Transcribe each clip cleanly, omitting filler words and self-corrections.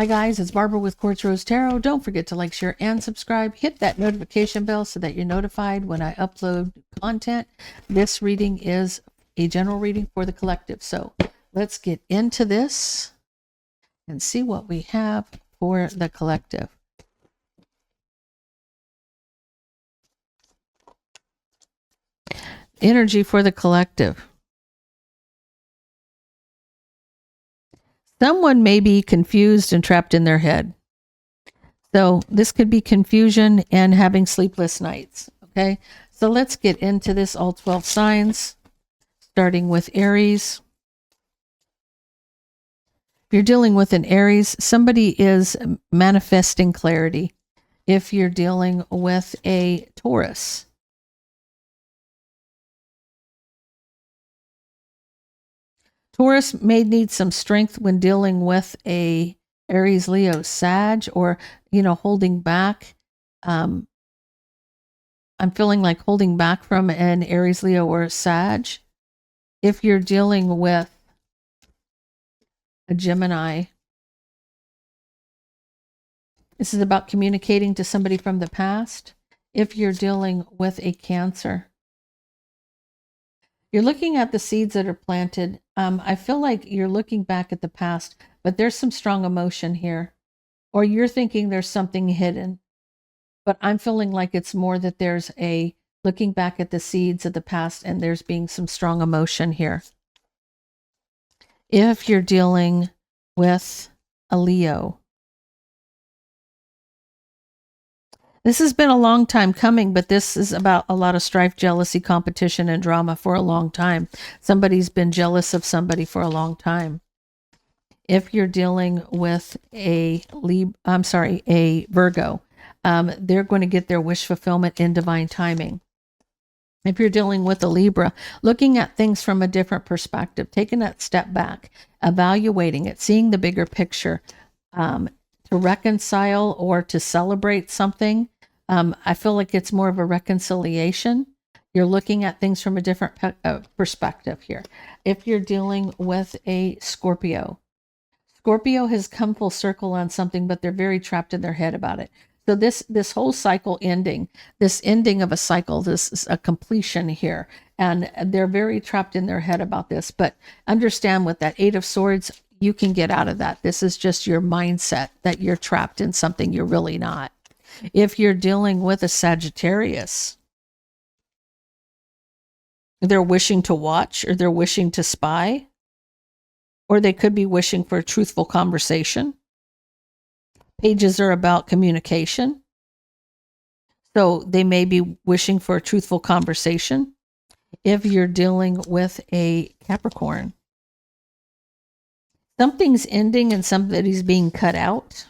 Hi guys, it's Barbara with Quartz Rose Tarot. Don't forget to like, share, and subscribe. Hit that notification bell so that you're notified when I upload content. This reading is a general reading for the collective. So let's get into this and see what we have for the collective. Energy for the collective. Someone may be confused and trapped in their head. So this could be confusion and having sleepless nights. Okay, so let's get into this, all 12 signs, starting with Aries. If you're dealing with an Aries, somebody is manifesting clarity. If you're dealing with a Taurus, Taurus may need some strength when dealing with a Aries, Leo, Sag, or, holding back. I'm feeling like holding back from an Aries, Leo, or a Sag. If you're dealing with a Gemini, this is about communicating to somebody from the past. If you're dealing with a Cancer, you're looking at the seeds that are planted. I feel like you're looking back at the past, but there's some strong emotion here. Or you're thinking there's something hidden. But I'm feeling like it's more that there's a looking back at the seeds of the past and there's being some strong emotion here. If you're dealing with a Leo, this has been a long time coming, but this is about a lot of strife, jealousy, competition, and drama for a long time. Somebody's been jealous of somebody for a long time. If you're dealing with a Virgo, they're going to get their wish fulfillment in divine timing. If you're dealing with a Libra, looking at things from a different perspective, taking that step back, evaluating it, seeing the bigger picture, to reconcile or to celebrate something. I feel like it's more of a reconciliation. You're looking at things from a different perspective here. If you're dealing with a Scorpio, Scorpio has come full circle on something, but they're very trapped in their head about it. So this whole cycle ending, this ending of a cycle, this is a completion here. And they're very trapped in their head about this. But understand, with that Eight of Swords, you can get out of that. This is just your mindset that you're trapped in something you're really not. If you're dealing with a Sagittarius, they're wishing to watch, or they're wishing to spy, or they could be wishing for a truthful conversation. Pages are about communication. So they may be wishing for a truthful conversation. If you're dealing with a Capricorn, something's ending and somebody's being cut out.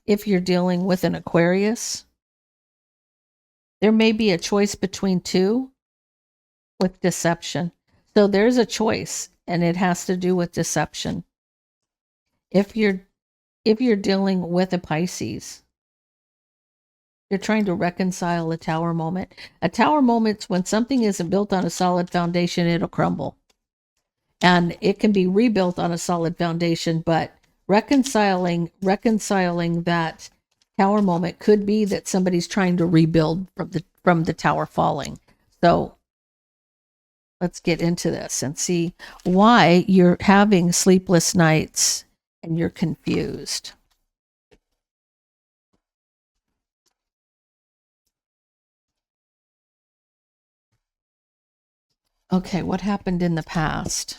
If you're dealing with an Aquarius, there may be a choice between two with deception. So there's a choice, and it has to do with deception. If you're dealing with a Pisces, you're trying to reconcile a Tower moment. A Tower moment's when something isn't built on a solid foundation, it'll crumble. And it can be rebuilt on a solid foundation, but reconciling that Tower moment could be that somebody's trying to rebuild from the tower falling. So let's get into this and see why you're having sleepless nights and you're confused. Okay, what happened in the past?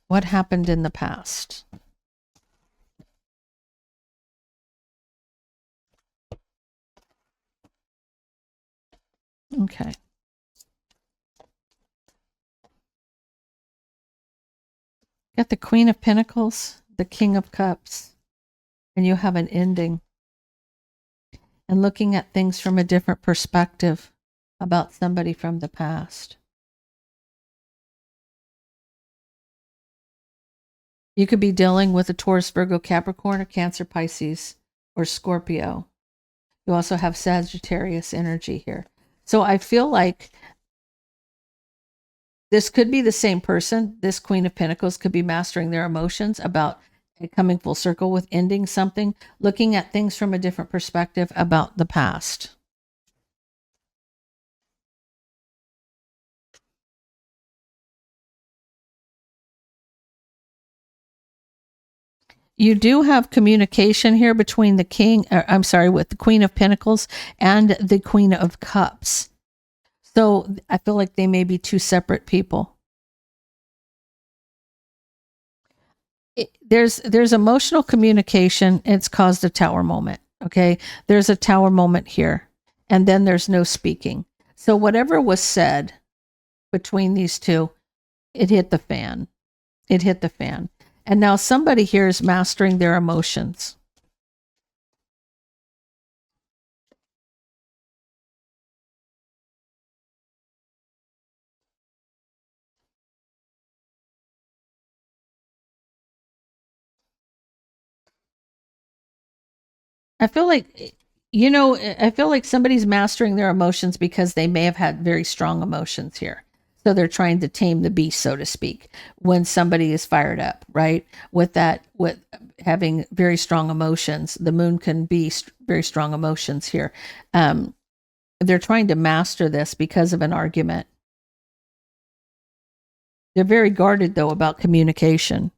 What happened in the past? Okay. Got the Queen of Pentacles, the King of Cups, and you have an ending. And looking at things from a different perspective about somebody from the past. You could be dealing with a Taurus, Virgo, Capricorn, or Cancer, Pisces, or Scorpio. You also have Sagittarius energy here. So I feel like this could be the same person. This Queen of Pentacles could be mastering their emotions about coming full circle with ending something, looking at things from a different perspective about the past. You do have communication here between the king, with the Queen of Pentacles and the Queen of Cups. So I feel like they may be two separate people. There's emotional communication. It's caused a tower moment. Okay. There's a tower moment here. And then there's no speaking. So whatever was said between these two, it hit the fan. It hit the fan. And now somebody here is mastering their emotions. I feel like, I feel like somebody's mastering their emotions because they may have had very strong emotions here. So they're trying to tame the beast, so to speak, when somebody is fired up, right? With having very strong emotions, the moon can be very strong emotions here. They're trying to master this because of an argument. They're very guarded, though, about communication.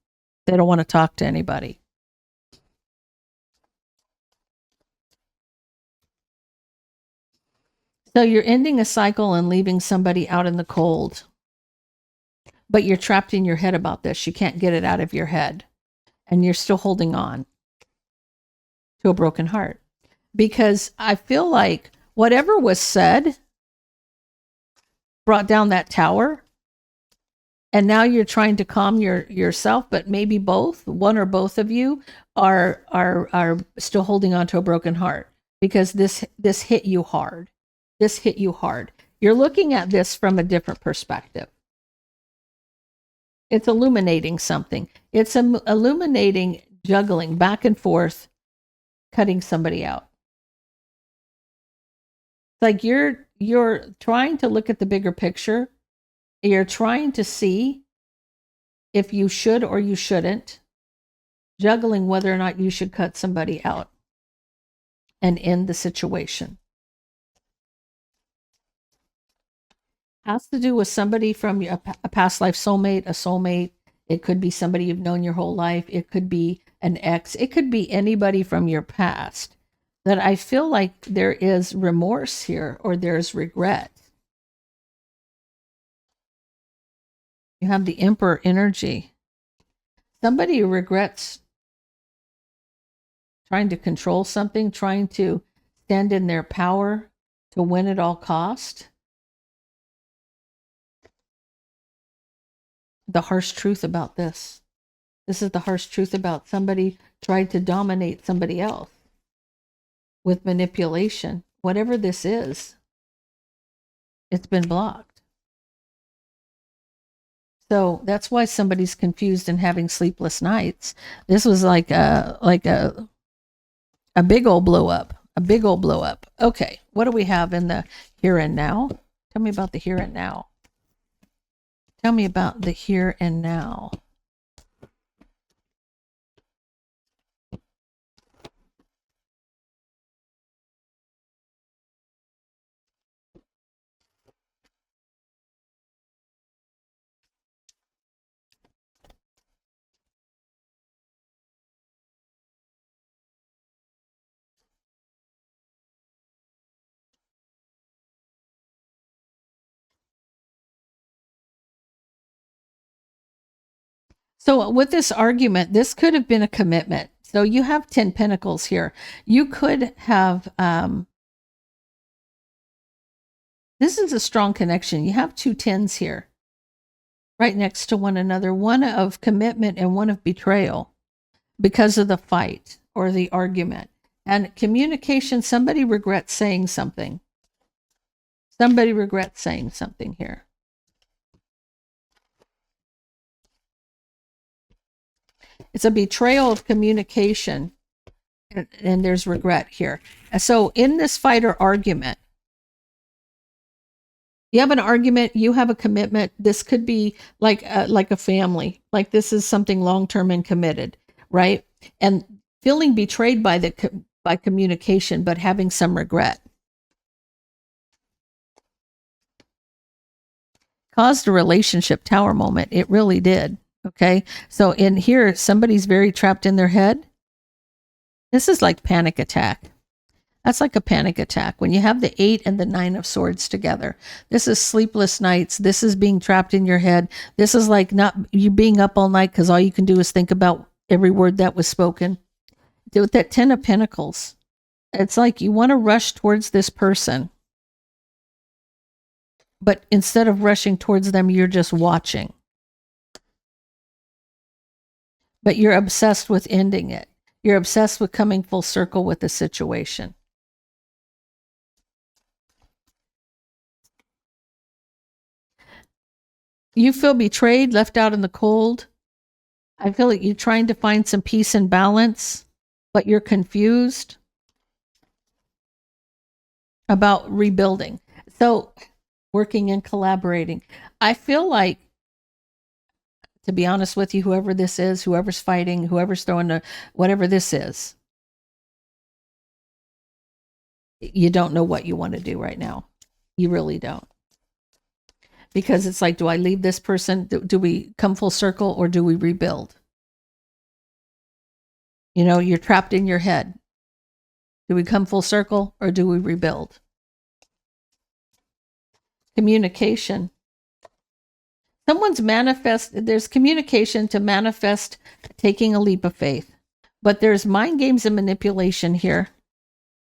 They don't want to talk to anybody. So you're ending a cycle and leaving somebody out in the cold. But you're trapped in your head about this. You can't get it out of your head. And you're still holding on to a broken heart. Because I feel like whatever was said brought down that tower. And now you're trying to calm yourself, but maybe both, one or both of you are still holding on to a broken heart because this hit you hard. This hit you hard. You're looking at this from a different perspective. It's illuminating something. It's illuminating juggling back and forth, cutting somebody out. It's like you're trying to look at the bigger picture. You're trying to see if you should or you shouldn't, juggling whether or not you should cut somebody out and end the situation. Has to do with somebody from a past life soulmate, a soulmate. It could be somebody you've known your whole life. It could be an ex. It could be anybody from your past. That I feel like there is remorse here or there's regret. You have the Emperor energy. Somebody regrets trying to control something, trying to stand in their power to win at all cost. The harsh truth about this. This is the harsh truth about somebody tried to dominate somebody else with manipulation. Whatever this is, it's been blocked. So that's why somebody's confused and having sleepless nights. This was like a big old blow up. A big old blow up. Okay, what do we have in the here and now? Tell me about the here and now. Tell me about the here and now. So with this argument, this could have been a commitment. So you have 10 Pentacles here. You could have, this is a strong connection. You have 2 10s here, right next to one another, one of commitment and one of betrayal because of the fight or the argument. And communication, somebody regrets saying something. Somebody regrets saying something here. It's a betrayal of communication, and there's regret here. And so in this fight or argument, you have an argument, you have a commitment. This could be like a family. Like this is something long-term and committed, right? And feeling betrayed by by communication, but having some regret. Caused a relationship tower moment. It really did. Okay. So in here, somebody's very trapped in their head. This is like panic attack. That's like a panic attack. When you have the 8 and the 9 of swords together, this is sleepless nights. This is being trapped in your head. This is like not you being up all night because all you can do is think about every word that was spoken. With that 10 of Pentacles, it's like you want to rush towards this person. But instead of rushing towards them, you're just watching. But you're obsessed with ending it. You're obsessed with coming full circle with the situation. You feel betrayed, left out in the cold. I feel like you're trying to find some peace and balance, but you're confused about rebuilding. So, working and collaborating. I feel like, to be honest with you, whoever this is, whoever's fighting, whoever's throwing the, whatever this is, you don't know what you want to do right now. You really don't. Because it's like, do I leave this person? Do we come full circle or do we rebuild? You know, you're trapped in your head. Do we come full circle or do we rebuild? Communication. Someone's there's communication to manifest taking a leap of faith, but there's mind games and manipulation here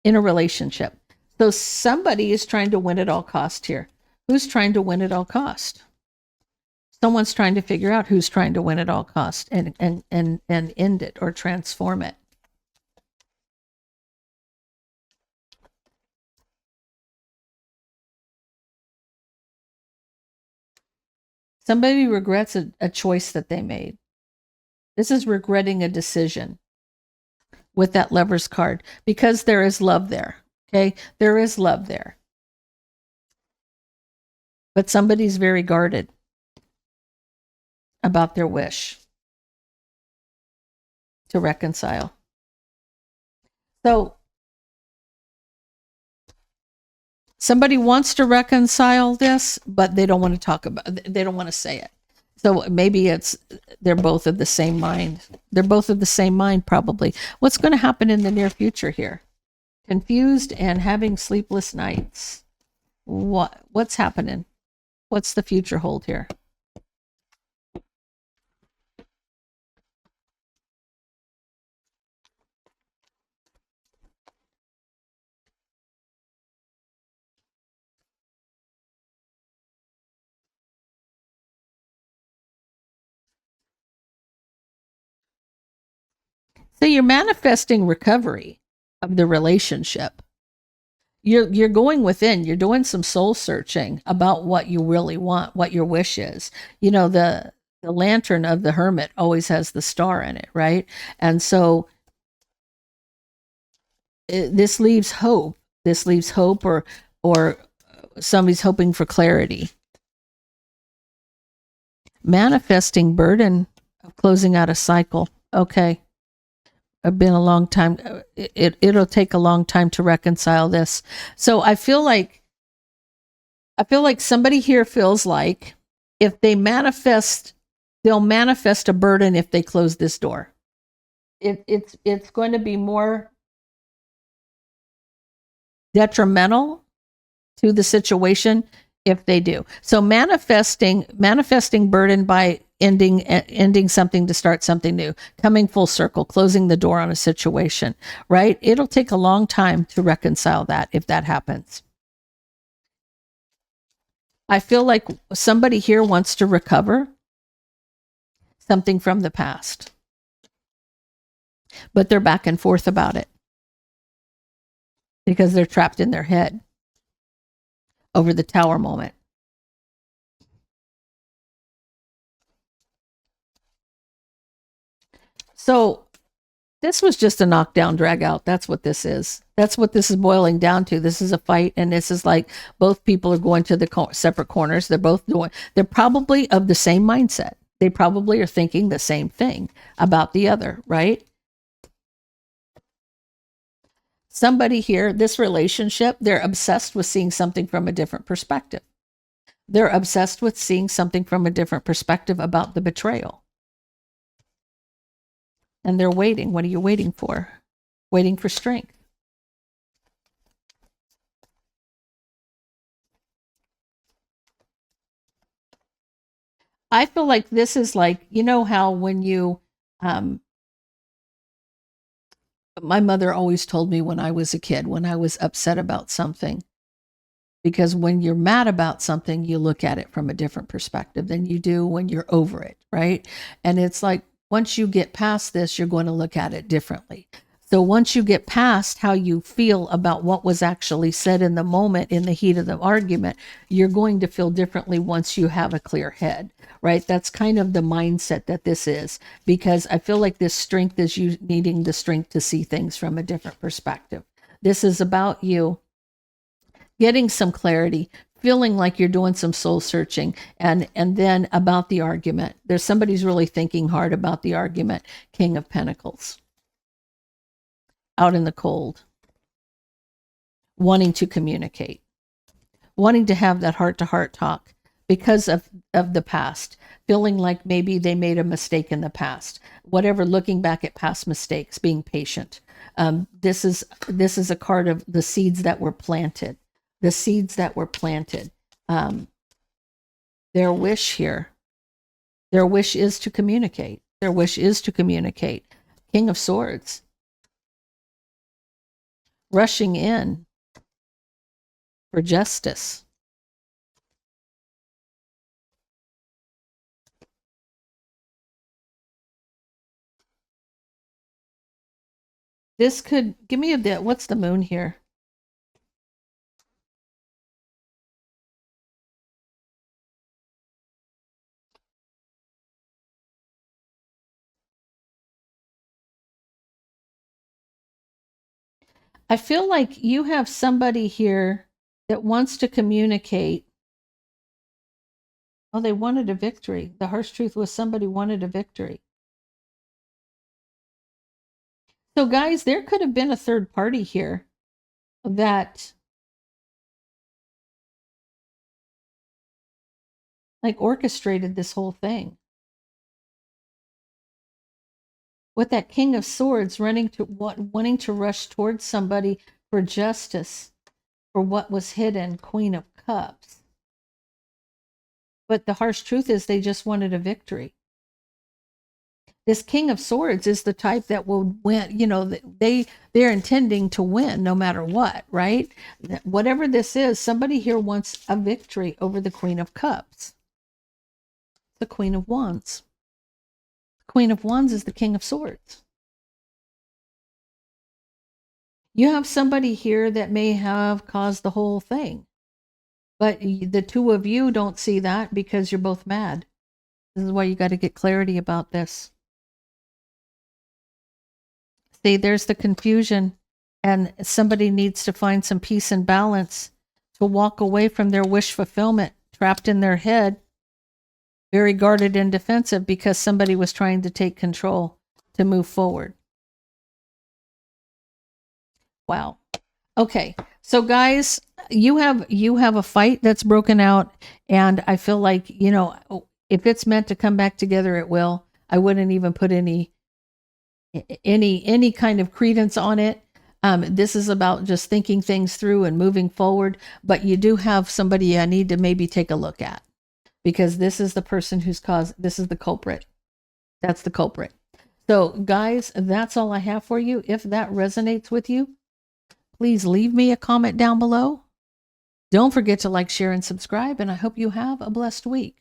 in a relationship. So somebody is trying to win at all cost here. Who's trying to win at all cost? Someone's trying to figure out who's trying to win at all cost and end it or transform it. Somebody regrets a choice that they made. This is regretting a decision with that Lover's card because there is love there. Okay, there is love there. But somebody's very guarded about their wish to reconcile. So somebody wants to reconcile this, but they don't want to talk about it. They don't want to say it. So maybe they're both of the same mind. They're both of the same mind, probably. What's going to happen in the near future here? Confused and having sleepless nights. What's happening? What's the future hold here? So you're manifesting recovery of the relationship. You're going within, you're doing some soul searching about what you really want, what your wish is. You know, the lantern of the hermit always has the star in it, right? And so this leaves hope. This leaves hope or somebody's hoping for clarity. Manifesting burden of closing out a cycle. Okay. It's been a long time. It'll take a long time to reconcile this. So I feel like somebody here feels like if they manifest, they'll manifest a burden if they close this door. It's going to be more detrimental to the situation if they do. So manifesting burden by ending something to start something new, coming full circle, closing the door on a situation, right? It'll take a long time to reconcile that if that happens. I feel like somebody here wants to recover something from the past, but they're back and forth about it because they're trapped in their head over the tower moment. So this was just a knockdown, drag out. That's what this is. That's what this is boiling down to. This is a fight, and this is like both people are going to the separate corners. They're probably of the same mindset. They probably are thinking the same thing about the other, right? Somebody here, this relationship, they're obsessed with seeing something from a different perspective. They're obsessed with seeing something from a different perspective about the betrayal. And they're waiting. What are you waiting for? Waiting for strength. I feel like this is like, you know how when you, my mother always told me when I was a kid, when I was upset about something, because when you're mad about something, you look at it from a different perspective than you do when you're over it, right? And it's like, once you get past this, you're going to look at it differently. So once you get past how you feel about what was actually said in the moment, in the heat of the argument, you're going to feel differently once you have a clear head, right? That's kind of the mindset that this is, because I feel like this strength is you needing the strength to see things from a different perspective. This is about you getting some clarity, feeling like you're doing some soul searching, and then about the argument. There's somebody's really thinking hard about the argument. King of Pentacles. Out in the cold. Wanting to communicate. Wanting to have that heart-to-heart talk because of the past. Feeling like maybe they made a mistake in the past. Whatever, looking back at past mistakes, being patient. This is a card of the seeds that were planted. The seeds that were planted. Their wish here. Their wish is to communicate. Their wish is to communicate. King of Swords. Rushing in for justice. This could, give me a bit, what's the moon here? I feel like you have somebody here that wants to communicate. Oh, they wanted a victory. The harsh truth was somebody wanted a victory. So guys, there could have been a third party here that like orchestrated this whole thing. With that King of Swords running to wanting to rush towards somebody for justice for what was hidden, Queen of Cups. But the harsh truth is they just wanted a victory. This King of Swords is the type that will win, you know, they're intending to win no matter what, right? Whatever this is, somebody here wants a victory over the Queen of Cups. The Queen of Wands. The Queen of Wands is the King of Swords. You have somebody here that may have caused the whole thing. But the two of you don't see that because you're both mad. This is why you got to get clarity about this. See, there's the confusion, and somebody needs to find some peace and balance to walk away from their wish fulfillment trapped in their head, very guarded and defensive because somebody was trying to take control to move forward. Wow. Okay. So guys, you have a fight that's broken out, and I feel like, you know, if it's meant to come back together, it will. I wouldn't even put any kind of credence on it. This is about just thinking things through and moving forward, but you do have somebody I need to maybe take a look at, because this is the person who's caused, this is the culprit. That's the culprit. So guys, that's all I have for you. If that resonates with you, please leave me a comment down below. Don't forget to like, share, and subscribe, and I hope you have a blessed week.